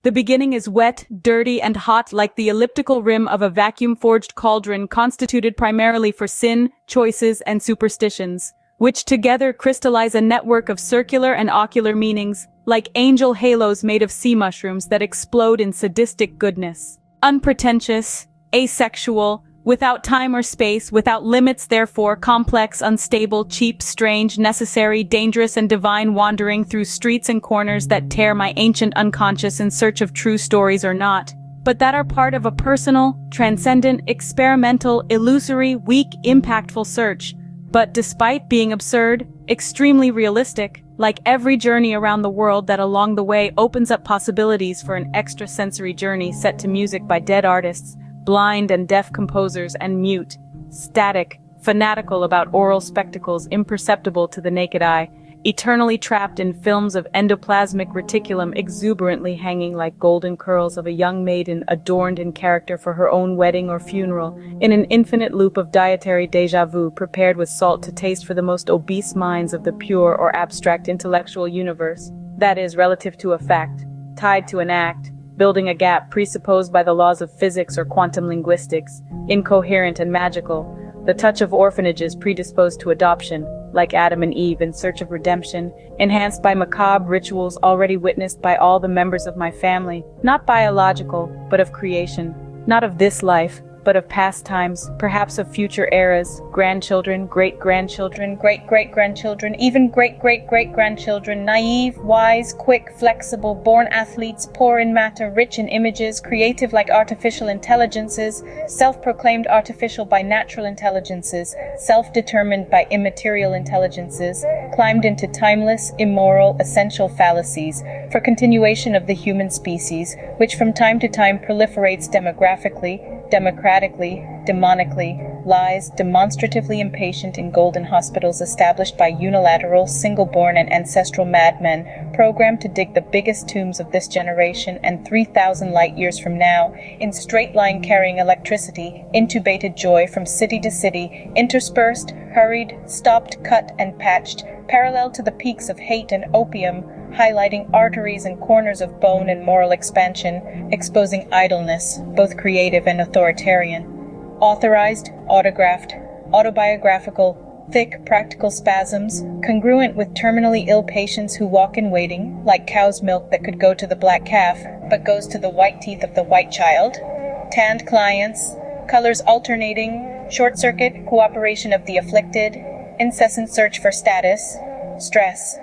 The beginning is wet, dirty, and hot like the elliptical rim of a vacuum-forged cauldron constituted primarily for sin, choices, and superstitions, which together crystallize a network of circular and ocular meanings, like angel halos made of sea mushrooms that explode in sadistic goodness. Unpretentious, asexual, without time or space, without limits therefore, complex, unstable, cheap, strange, necessary, dangerous and divine, wandering through streets and corners that tear my ancient unconscious in search of true stories or not, but that are part of a personal, transcendent, experimental, illusory, weak, impactful search, but despite being absurd, extremely realistic, like every journey around the world that along the way opens up possibilities for an extrasensory journey set to music by dead artists, blind and deaf composers, and mute, static, fanatical about oral spectacles imperceptible to the naked eye, eternally trapped in films of endoplasmic reticulum exuberantly hanging like golden curls of a young maiden adorned in character for her own wedding or funeral, in an infinite loop of dietary déjà vu prepared with salt to taste for the most obese minds of the pure or abstract intellectual universe, that is, relative to a fact, tied to an act, building a gap presupposed by the laws of physics or quantum linguistics, incoherent and magical, the touch of orphanages predisposed to adoption, like Adam and Eve in search of redemption, enhanced by macabre rituals already witnessed by all the members of my family, not biological, but of creation, not of this life, but of past times, perhaps of future eras, grandchildren, great-grandchildren, great-great-grandchildren, even great-great-great-grandchildren, naive, wise, quick, flexible, born athletes, poor in matter, rich in images, creative like artificial intelligences, self-proclaimed artificial by natural intelligences, self-determined by immaterial intelligences, climbed into timeless, immoral, essential fallacies, for continuation of the human species, which from time to time proliferates demographically, democratically, demonically, lies demonstratively impatient in golden hospitals established by unilateral, single-born and ancestral madmen, programmed to dig the biggest tombs of this generation and 3,000 light years from now, in straight line carrying electricity, intubated joy from city to city, interspersed, hurried, stopped, cut, and patched, parallel to the peaks of hate and opium, highlighting arteries and corners of bone and moral expansion, exposing idleness, both creative and authoritarian. Authorized, autographed, autobiographical, thick, practical spasms, congruent with terminally ill patients who walk in waiting, like cow's milk that could go to the black calf, but goes to the white teeth of the white child. Tanned clients, colors alternating, short circuit, cooperation of the afflicted, incessant search for status, stress,